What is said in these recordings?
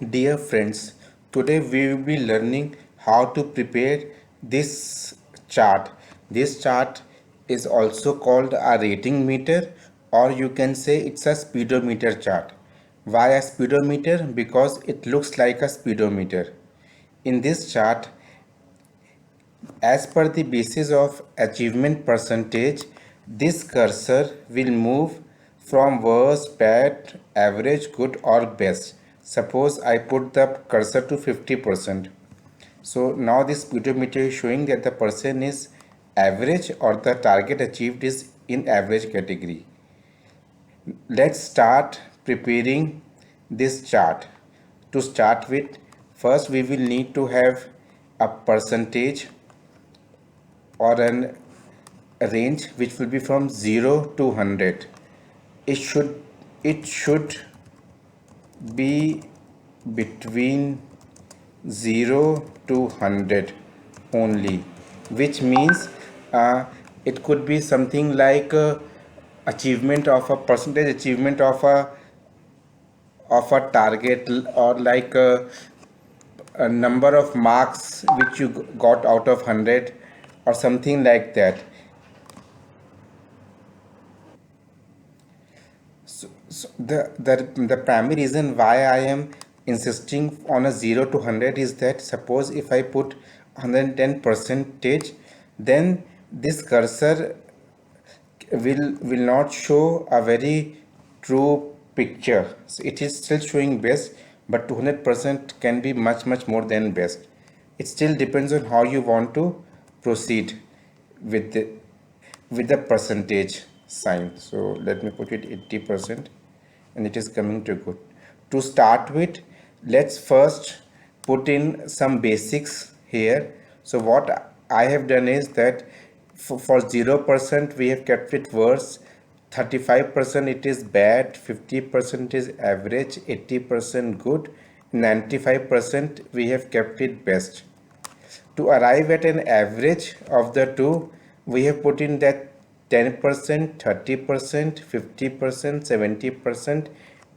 Dear friends, today we will be learning how to prepare this chart. This chart is also called a rating meter, or you can say it's a speedometer chart. Why a speedometer? Because it looks like a speedometer. In this chart, as per the basis of achievement percentage, this cursor will move from worst, bad, average, good or best. Suppose I put the cursor to 50%. So now this speedometer is showing that the person is average or the target achieved is in average category. Let's start preparing this chart. To start with, first we will need to have a percentage or an range which will be from 0 to 100. It should be between 0 to 100 only, which means it could be something like achievement of a percentage achievement of a target, or like a number of marks which you got out of 100 or something like that. So the primary reason why I am insisting on a 0 to 100 is that suppose if I put 110 percentage, then this cursor will not show a very true picture. So it is still showing best, but 200% can be much more than best. It still depends on how you want to proceed with the percentage sign. So let me put it 80%, and it is coming to good. To start with, let's first put in some basics here. So what I have done is that for 0% we have kept it worse, 35% it is bad, 50% is average, 80% good, 95% we have kept it best. To arrive at an average of the two, we have put in that 10%, 30%, 50%, 70%,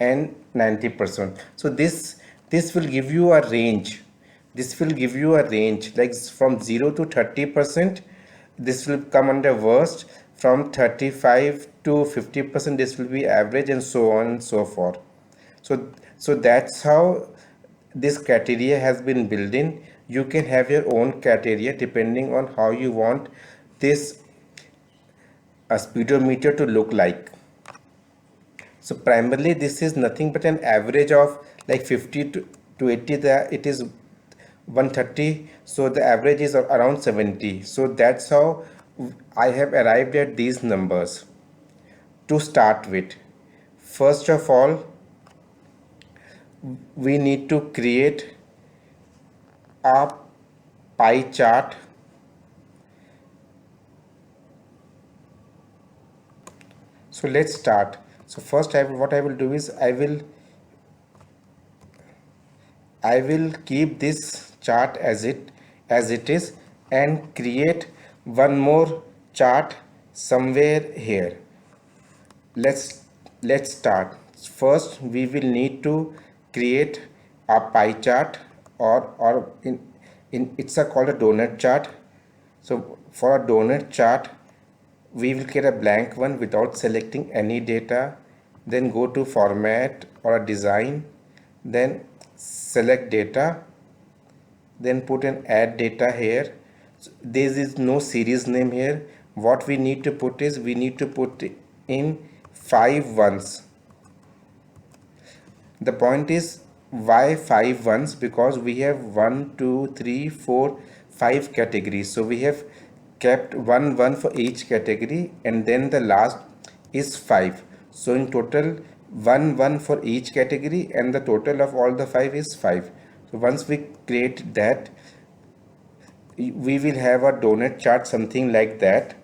and 90%. So this will give you a range. This will give you a range like from 0 to 30%. This will come under worst. From 35 to 50%, this will be average, and so on and so forth. So that's how this criteria has been built in. You can have your own criteria depending on how you want this a speedometer to look like. So primarily this is nothing but an average of like 50 to 80. It is 130, so the average is around 70. So that's how I have arrived at these numbers. To start with, first of all, we need to create a pie chart. So let's start. So first what I will do is I will keep this chart as it is, and create one more chart somewhere here. Let's start. First we will need to create a pie chart, or in it's called a donut chart. So for a donut chart, we will get a blank one without selecting any data, then go to format or a design, then select data, then put an add data here. So there is no series name here. What we need to put is we need to put in 5 ones. The point is, why 5 ones? Because we have 1 2 3 4 5 categories, so we have kept one for each category, and then the last is 5. So in total, one for each category, and the total of all the 5 is 5. So once we create that, we will have a donut chart something like that.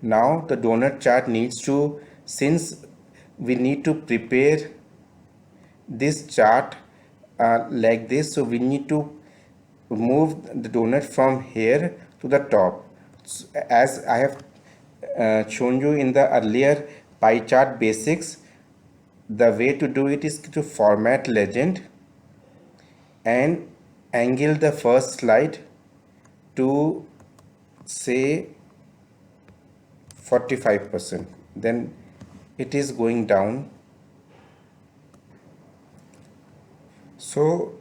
Now the donut chart needs to, since we need to prepare this chart like this, so we need to move the donut from here to the top. So, as I have shown you in the earlier pie chart basics, the way to do it is to format legend, and angle the first slide to say 45%. Then it is going down. So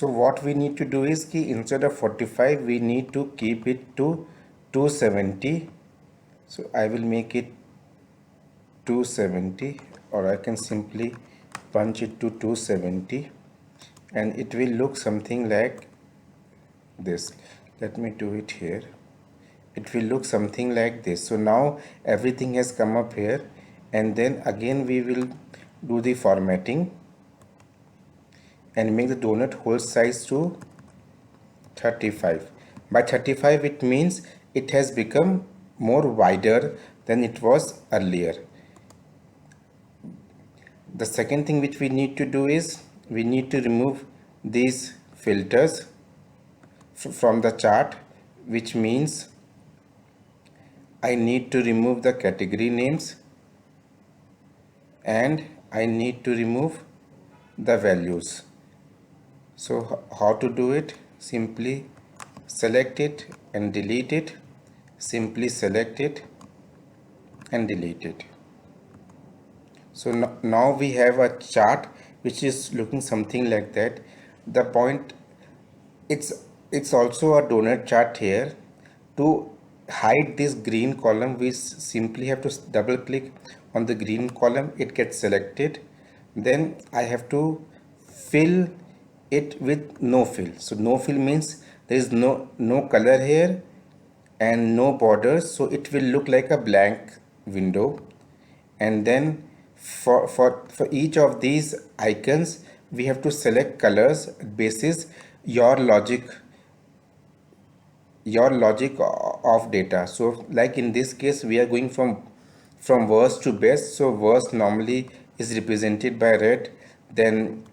what we need to do is कि instead of 45 we need to keep it to 270. So I will make it 270, or I can simply punch it to 270, and it will look something like this. Let me do it here. It will look something like this. So now everything has come up here, and then again we will do the formatting and make the donut hole size to 35. By 35 it means it has become more wider than it was earlier. The second thing which we need to do is we need to remove these filters from the chart, which means I need to remove the category names and I need to remove the values. So how to do it? Simply select it and delete it. Simply select it and delete it. So now we have a chart which is looking something like that. The point, it's also a donut chart here. To hide this green column, we simply have to double click on the green column. It gets selected. Then I have to fill it with no fill. So no fill means there is no color here and no borders, so it will look like a blank window. And then for each of these icons we have to select colors basis your logic of data. So like in this case we are going from worst to best. So worst normally is represented by red, then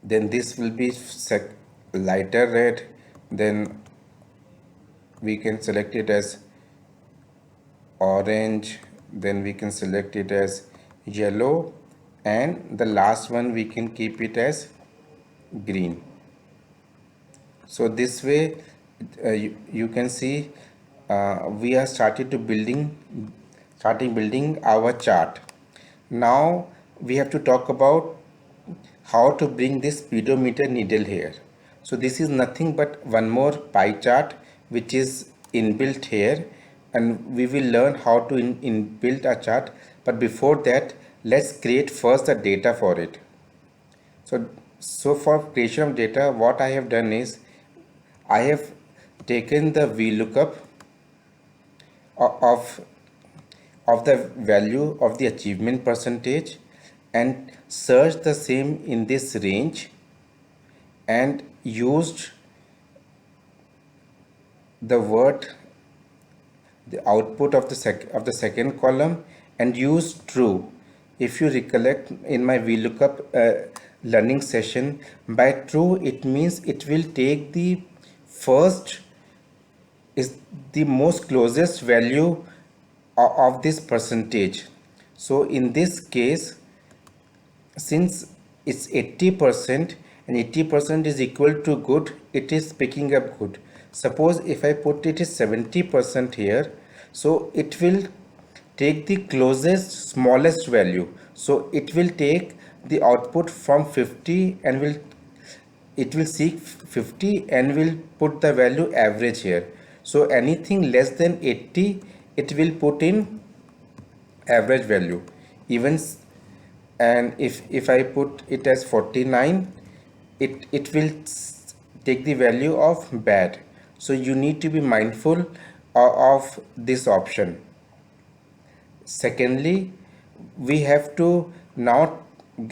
this will be lighter red, then we can select it as orange, then we can select it as yellow, and the last one we can keep it as green. So this way you can see we are starting building our chart. Now we have to talk about how to bring this speedometer needle here. So this is nothing but one more pie chart which is inbuilt here, and we will learn how to inbuilt a chart. But before that, let's create first the data for it. So for creation of data, what I have done is I have taken the VLOOKUP of the value of the achievement percentage and searched the same in this range and used the word, the output of the second column, and use true. If you recollect in my VLOOKUP learning session, by true it means it will take the first is the most closest value of this percentage. So in this case, since it's 80% and 80% is equal to good, it is picking up good. Suppose if I put it is 70% here, so it will take the closest smallest value. So it will take the output from 50 and it will seek 50 and will put the value average here. So anything less than 80 it will put in average value. Even and if I put it as 49, it will take the value of bad. So you need to be mindful of this option. Secondly, we have to now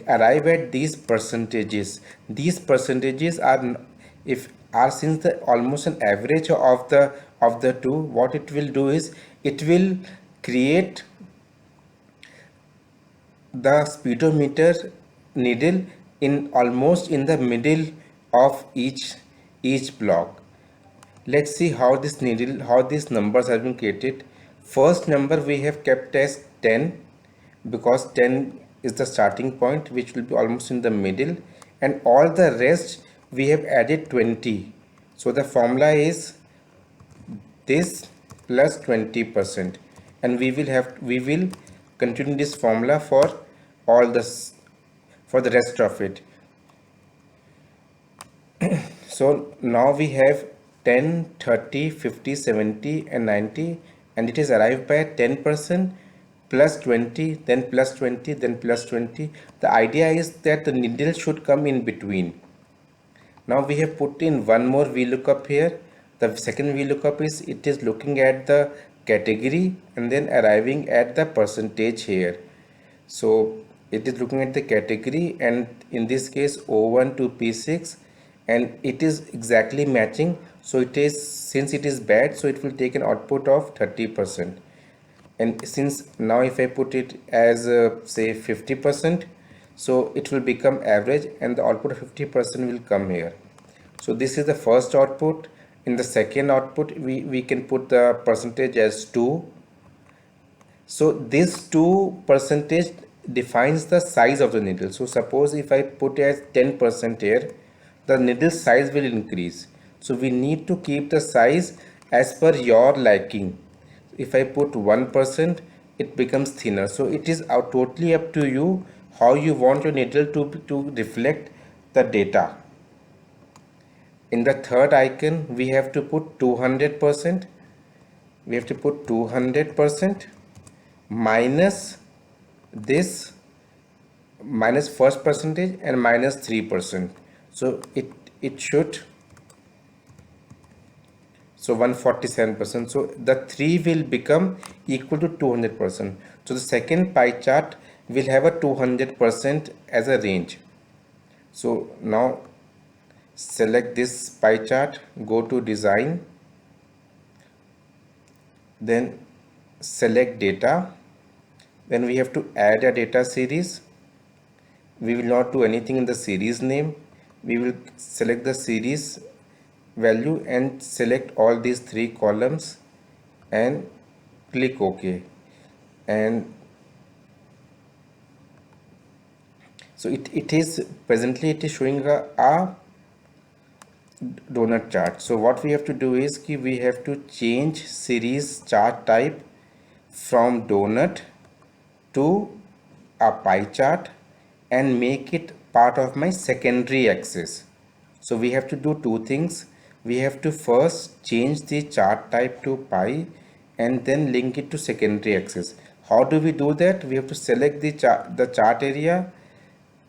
arrive at these percentages. These percentages are, if are since the almost an average of the two, what it will do is it will create the speedometer needle in almost in the middle of each block. Let's see how these numbers have been created. First number we have kept as 10 because 10 is the starting point, which will be almost in the middle, and all the rest we have added 20. So the formula is this plus 20%, and we will continue this formula for all this, for the rest of it. So now we have 10, 30, 50, 70 and 90, and it is arrived by 10% plus 20, then plus 20, then plus 20. The idea is that the needle should come in between. Now we have put in one more VLOOKUP here. The second VLOOKUP is, it is looking at the category and then arriving at the percentage here. So it is looking at the category, and in this case O1 to P6, and it is exactly matching. So it is, since it is bad, so it will take an output of 30%. And since now if I put it as say 50%, so it will become average and the output of 50% will come here. So this is the first output. In the second output we can put the percentage as 2. So this 2% defines the size of the needle. So suppose if I put as 10% here, the needle size will increase. So we need to keep the size as per your liking. If I put 1%, it becomes thinner. So it is totally up to you how you want your needle to reflect the data. In the third icon, we have to put 200%. We have to put 200% minus this, minus first percentage and minus 3%. So it should, so 147%. So the 3 will become equal to 200%. So the second pie chart will have a 200% as a range. So now select this pie chart, go to design, then select data, then we have to add a data series. We will not do anything in the series name. We will select the series value and select all these 3 columns and click OK. And so it is presently it is showing a donut chart. So what we have to do is we have to change series chart type from donut to a pie chart and make it part of my secondary axis. So we have to do 2 things. We have to first change the chart type to pie and then link it to secondary axis. How do we do that? We have to select the chart area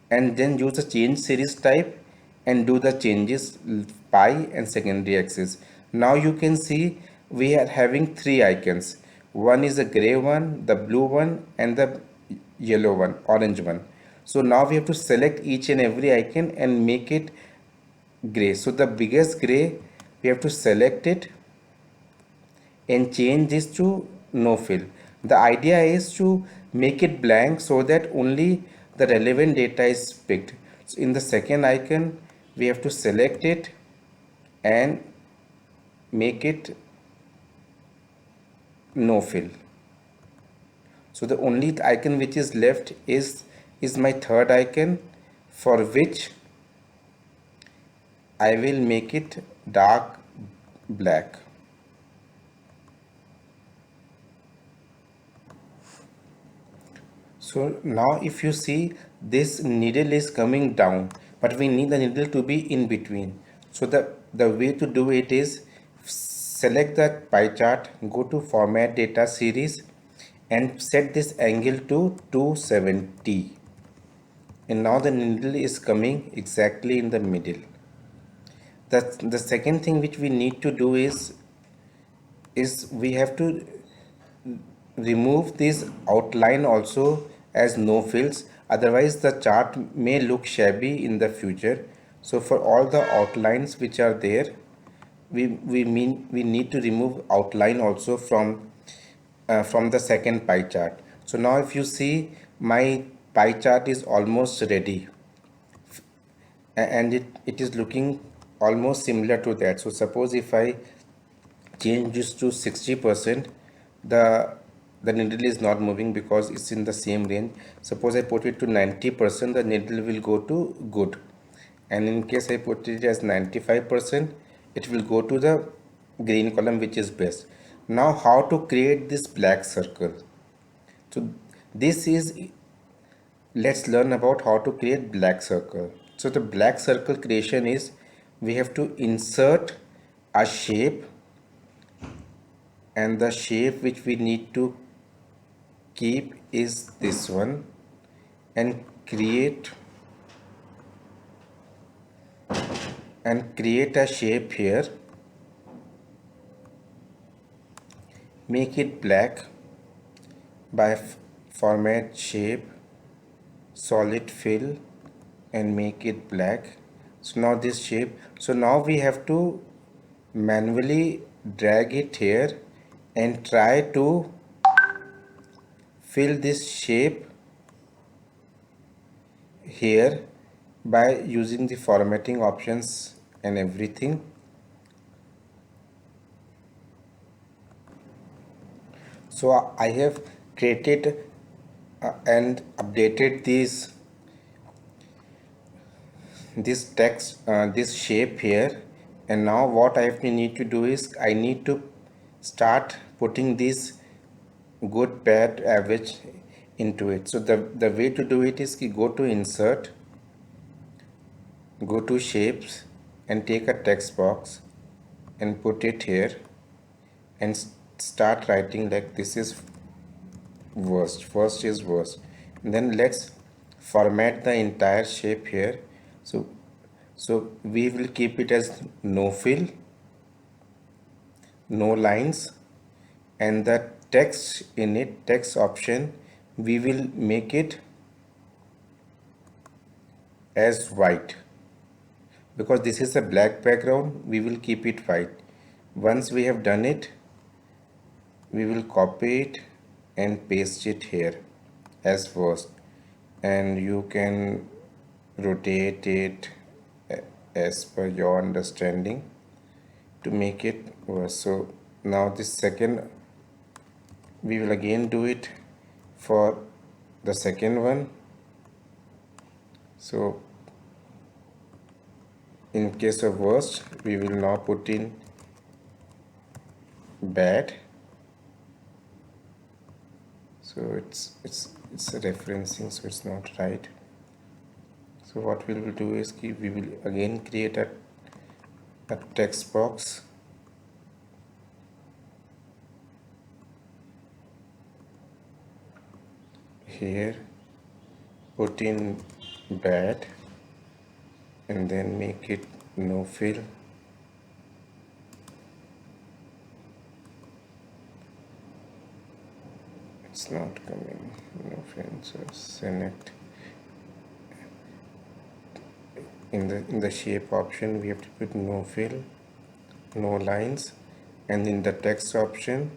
and then use the change series type and do the changes pie and secondary axis. Now you can see we are having 3 icons. One is the gray one, the blue one, and the yellow one, orange one. So now we have to select each and every icon and make it gray. So the biggest gray, we have to select it and change this to no fill. The idea is to make it blank so that only the relevant data is picked. So in the second icon, we have to select it and make it no fill. So the only icon which is left is my third icon, for which I will make it dark black. So now if you see, this needle is coming down, but we need the needle to be in between. So the way to do it is select the pie chart, go to format data series and set this angle to 270. And now the needle is coming exactly in the middle. The second thing which we need to do is we have to remove this outline also as no fills, otherwise the chart may look shabby in the future. So for all the outlines which are there, we need to remove outline also from the second pie chart. So now if you see, my pie chart is almost ready and it is looking almost similar to that. So suppose if I change this to 60%, the needle is not moving because it's in the same range. Suppose I put it to 90%, the needle will go to good. and in case I put it as 95%, it will go to the green column, which is best. Now how to create this black circle? So this is, let's learn about how to create black circle. So the black circle creation is, we have to insert a shape, and the shape which we need to keep is this one, and create a shape here, make it black by format shape, solid fill, and make it black. So now this shape, so now we have to manually drag it here and try to fill this shape here by using the formatting options and everything. So I have created and updated this text, this shape here, and now what I have to need to do is, I need to start putting this good, bad, average into it. So the way to do it is, go to insert, go to shapes, and take a text box and put it here, and start writing like this is worst, first is worst. And then let's format the entire shape here. So we will keep it as no fill, no lines, and the text in it, text option, we will make it as white, because this is a black background, we will keep it white. Once we have done it, we will copy it and paste it here as first, and you can rotate it as per your understanding to make it worse. So now this second, we will again do it for the second one. So in case of worst, we will now put in bad. So it's referencing, so it's not right. So what we will do is, we will again create a text box, here, put in bad, and then make it no fill. It's not coming, no fill, so select in the shape option, we have to put no fill, no lines, and in the text option,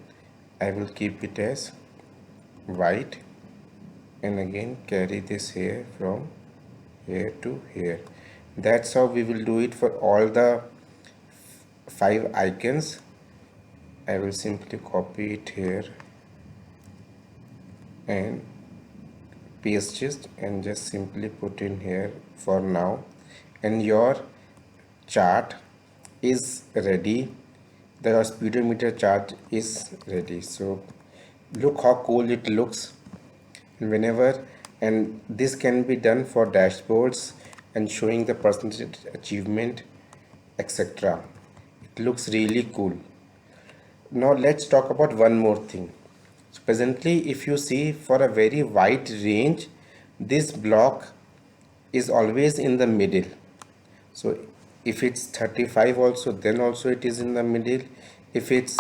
I will keep it as white, and again carry this here from here to here. That's how we will do it for all the 5 icons. I will simply copy it here and paste it, and just simply put in here for now, and your chart is ready. The speedometer chart is ready. So look how cool it looks. And this can be done for dashboards and showing the percentage achievement, etc. It looks really cool. Now let's talk about one more thing. So presently, if you see, for a very wide range, this block is always in the middle. So if it's 35 also, then also it is in the middle. If it's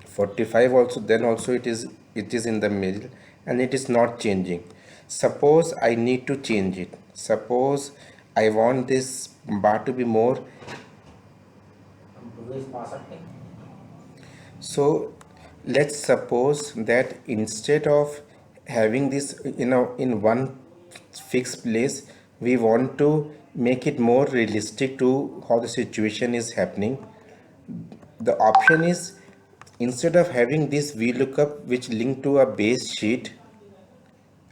45 also, then also it is in the middle, and it is not changing. Suppose I need to change it. Suppose I want this bar to be more. So let's suppose that instead of having this in one fixed place, we want to make it more realistic to how the situation is happening. The option is, instead of having this VLOOKUP which link to a base sheet,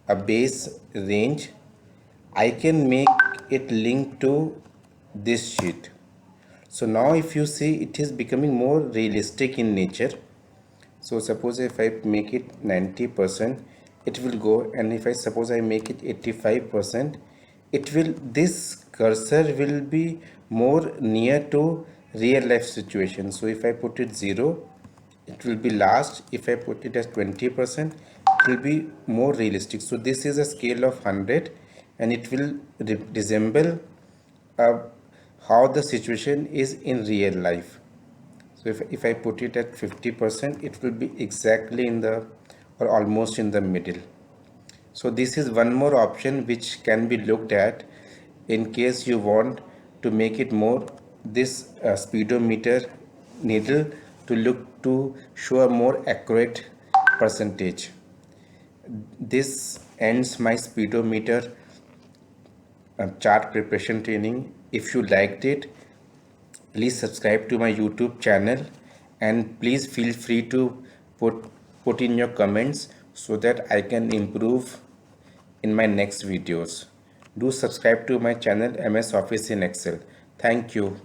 a base range, I can make it linked to this sheet. So now if you see, it is becoming more realistic in nature. So suppose if I make it 90%, it will go, and if I suppose I make it 85%, it will, this cursor will be more near to real life situation. So if I put it 0, it will be last. If I put it as 20%, it will be more realistic. So this is a scale of 100, and it will resemble uh, how the situation is in real life. So if I put it at 50%, it will be exactly in the, or almost in the middle. So this is one more option which can be looked at in case you want to make it more, this speedometer needle to look to show a more accurate percentage. This ends my speedometer chart preparation training. If you liked it, please subscribe to my YouTube channel, and please feel free to put in your comments so that I can improve in my next videos. Do subscribe to my channel MS Office in Excel. Thank you.